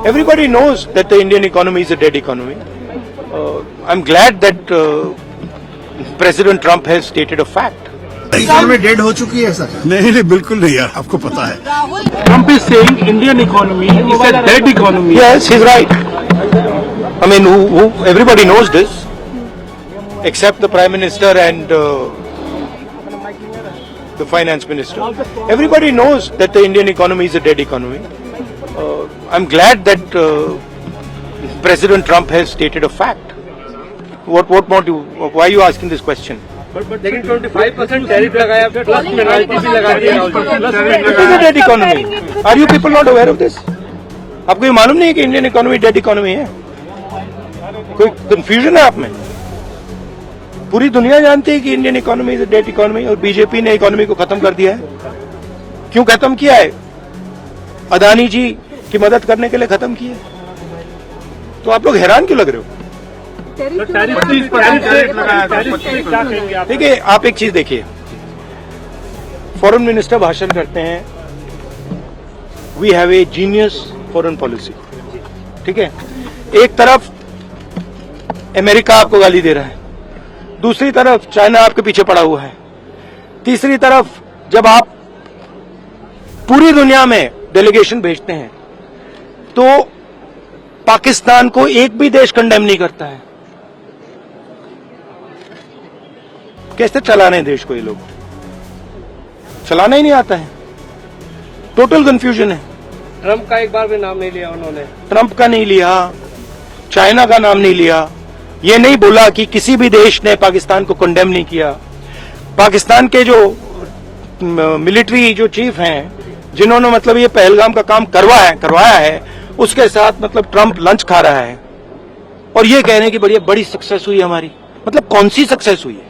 Everybody knows that the Indian economy is a dead economy. I'm glad that President Trump has stated a fact. Economy dead हो चुकी है sir? नहीं बिल्कुल नहीं यार, आपको पता है. Trump is saying Indian economy is a dead economy. Yes, he's right. I mean, everybody knows this, except the Prime Minister and the Finance Minister. Everybody knows that the Indian economy is a dead economy. I'm glad that President Trump has stated a fact. What more do? Why are you asking this question? लेकिन 25% tariff लगाया, plus penalty भी लगा दी. It is a dead economy. Are you people not aware of this? आपको ये मालूम नहीं है कि इंडियन इकोनॉमी डेड इकोनॉमी है? कोई कंफ्यूजन है आप में? पूरी दुनिया जानती है कि Indian economy is a dead economy और बीजेपी ने इकोनॉमी को खत्म कर दिया है. क्यों खत्म किया है? अदानी जी की मदद करने के लिए खत्म किया है. तो आप लोग हैरान क्यों लग रहे हो? देखिए, आप एक चीज देखिए, फॉरेन मिनिस्टर भाषण करते हैं, we have a genius foreign policy. ठीक है, एक तरफ अमेरिका आपको गाली दे रहा है, दूसरी तरफ चाइना आपके पीछे पड़ा हुआ है, तीसरी तरफ जब आप पूरी दुनिया में डेलीगेशन भेजते हैं तो पाकिस्तान को एक भी देश कंडेम नहीं करता है. कैसे चलाने हैं देश को? ये लोग चलाना ही नहीं आता है. टोटल कंफ्यूजन है. ट्रम्प का एक बार भी नाम नहीं लिया उन्होंने. ट्रम्प का नहीं लिया, चाइना का नाम नहीं लिया, ये नहीं बोला कि किसी भी देश ने पाकिस्तान को कंडेम नहीं किया. पाकिस्तान के जो मिलिट्री जो चीफ हैं, जिन्होंने मतलब ये पहलगाम का काम करवाया है, उसके साथ मतलब ट्रम्प लंच खा रहा है और ये कह रहे हैं कि बड़ी सक्सेस हुई हमारी. मतलब कौन सी सक्सेस हुई है?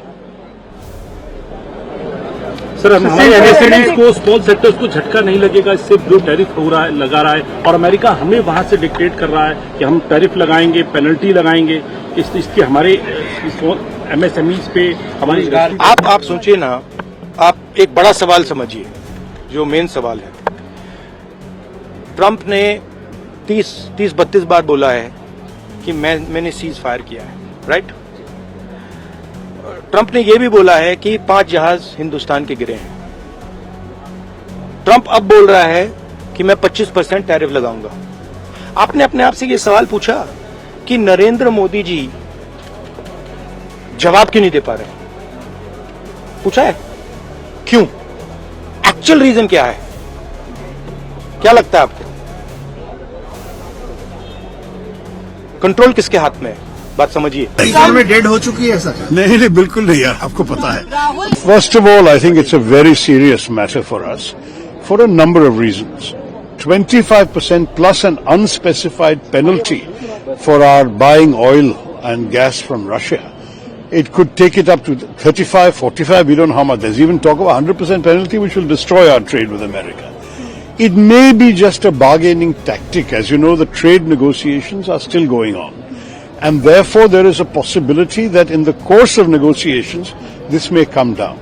सर, हमारे एमएसएमईज को, स्मॉल सेक्टर्स को झटका नहीं लगेगा इससे जो टैरिफ हो रहा है, लगा रहा है, और अमेरिका हमें वहां से डिक्टेट कर रहा है कि हम टैरिफ लगाएंगे, पेनल्टी लगाएंगे, इसकी हमारे एमएसएमईज पे हमारी. आप सोचिए ना, आप एक बड़ा सवाल समझिए, जो मेन सवाल है. ट्रंप ने 30-32 बार बोला है कि मैंने सीज फायर किया है, राइट? ट्रंप ने यह भी बोला है कि 5 जहाज हिंदुस्तान के गिरे हैं. ट्रंप अब बोल रहा है कि मैं 25% टैरिफ लगाऊंगा. आपने अपने आप से यह सवाल पूछा कि नरेंद्र मोदी जी जवाब क्यों नहीं दे पा रहे? पूछा है क्यों? एक्चुअल रीजन क्या है? क्या लगता है आपको? कंट्रोल किसके हाथ में है? बात समझिए. इकोनॉमी डेड हो चुकी है सर? नहीं बिल्कुल नहीं यार, आपको पता है. First of all, I think it's a very serious matter for us for a number of reasons. 25% plus an unspecified penalty for our buying oil and gas from Russia. It could take it up to 35, 45, we don't know how much. There's even talk of a 100% penalty which will destroy our trade with America. It may be just a bargaining tactic. As you know, the trade negotiations are still going on. And therefore, there is a possibility that in the course of negotiations, this may come down.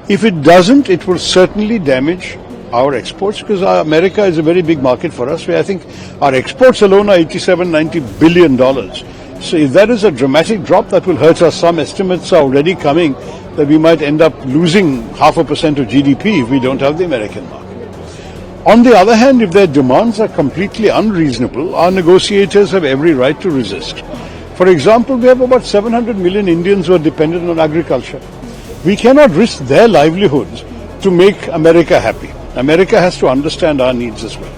If it doesn't, it will certainly damage our exports, because America is a very big market for us, where I think our exports alone are $87-90 billion. So if that is a dramatic drop, that will hurt us. Some estimates are already coming that we might end up losing 0.5% of GDP if we don't have the American market. On the other hand, if their demands are completely unreasonable, our negotiators have every right to resist. For example, we have about 700 million Indians who are dependent on agriculture. We cannot risk their livelihoods to make America happy. America has to understand our needs as well.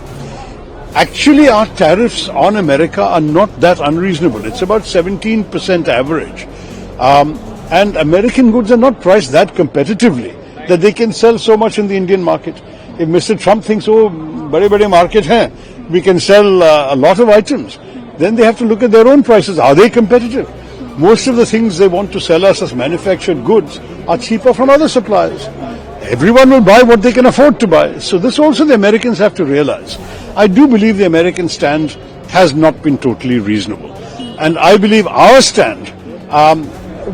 Actually, our tariffs on America are not that unreasonable. It's about 17% average. And American goods are not priced that competitively that they can sell so much in the Indian market. If Mr. Trump thinks, oh, bade market hai, we can sell a lot of items, then they have to look at their own prices. Are they competitive? Most of the things they want to sell us as manufactured goods are cheaper from other suppliers. Everyone will buy what they can afford to buy. So this also the Americans have to realize. I do believe the American stand has not been totally reasonable. And I believe our stand,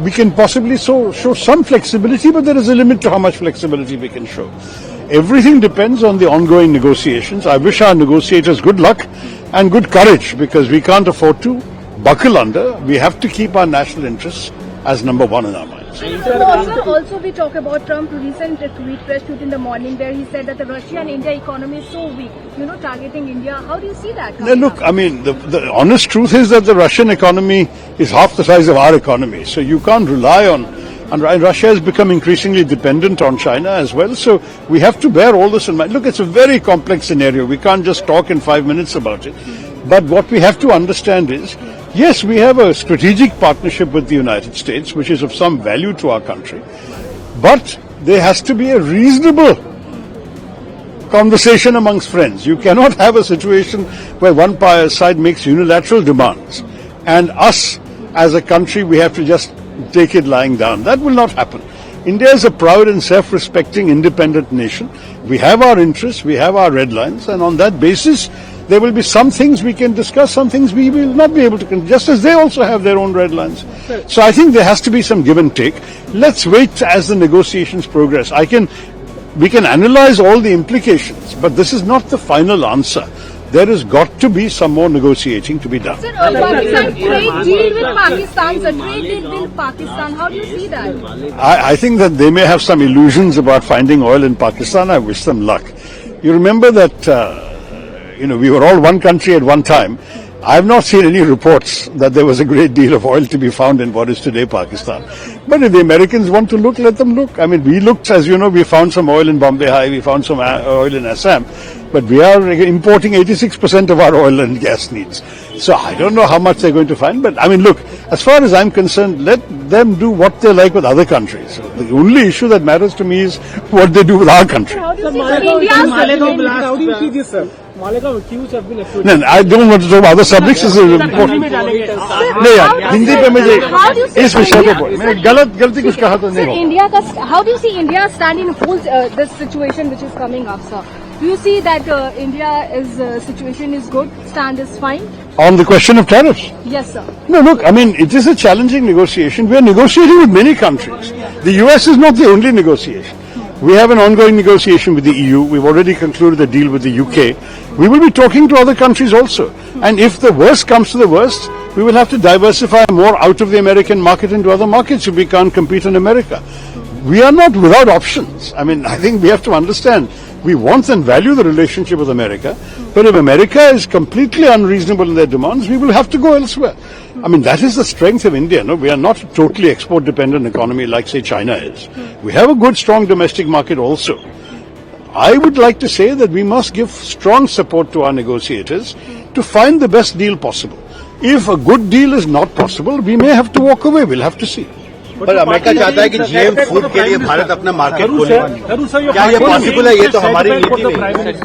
we can possibly show some flexibility, but there is a limit to how much flexibility we can show. everything depends on the ongoing negotiations. I wish our negotiators good luck and good courage, because we can't afford to buckle under. We have to keep our national interests as number one in our minds. Also, we talk about Trump's recent press tweet in the morning where he said that the Russia and India economy is so weak, targeting India. How do you see that? Now, look, I mean, the honest truth is that the Russian economy is half the size of our economy. So you can't rely on, and Russia has become increasingly dependent on China as well. So we have to bear all this in mind. Look, it's a very complex scenario. We can't just talk in 5 minutes about it. But what we have to understand is, yes, we have a strategic partnership with the United States, which is of some value to our country. But there has to be a reasonable conversation amongst friends. You cannot have a situation where one side makes unilateral demands and us as a country, we have to just take it lying down. That will not happen. India is a proud and self-respecting independent nation. We have our interests, we have our red lines, and on that basis, there will be some things we can discuss, some things we will not be able to, just as they also have their own red lines. So I think there has to be some give and take. Let's wait as the negotiations progress. We can analyze all the implications, but this is not the final answer. There has got to be some more negotiating to be done. Sir, Pakistan trade deal with Pakistan, sir, trade deal with Pakistan. How do you see that? I think that they may have some illusions about finding oil in Pakistan. I wish them luck. You remember that, we were all one country at one time. I have not seen any reports that there was a great deal of oil to be found in what is today Pakistan. But if the Americans want to look, let them look. I mean, we looked, as you know, we found some oil in Bombay High, we found some oil in Assam, but we are importing 86% of our oil and gas needs. So I don't know how much they're going to find, but I mean, look, as far as I'm concerned, let them do what they like with other countries. The only issue that matters to me is what they do with our country. How do you see this, sir? Malika accused have been accused. No, I don't want to talk about other subjects. This is important. नहीं यार, हिंदी पे मुझे इस विषय पे बोल. मैंने गलती कुछ कहा तो नहीं होगा. How do you see India stand in this situation which is coming up, sir? Do you see that India's situation is good, stand is fine? On the question of tariffs? Yes, sir. No, look, I mean, it is a challenging negotiation. We are negotiating with many countries. The US is not the only negotiation. We have an ongoing negotiation with the EU. We've already concluded a deal with the UK. We will be talking to other countries also. And if the worst comes to the worst, we will have to diversify more out of the American market into other markets if we can't compete in America. We are not without options. I mean, I think we have to understand, we want and value the relationship with America, but if America is completely unreasonable in their demands, we will have to go elsewhere. I mean, that is the strength of India. No, we are not a totally export-dependent economy like, say, China is. We have a good, strong domestic market also. I would like to say that we must give strong support to our negotiators to find the best deal possible. If a good deal is not possible, we may have to walk away. We'll have to see. पर America चाहता है कि GM food के लिए भारत अपना market खोले. क्या ये पॉसिबल है? ये तो हमारी नीति नहीं है.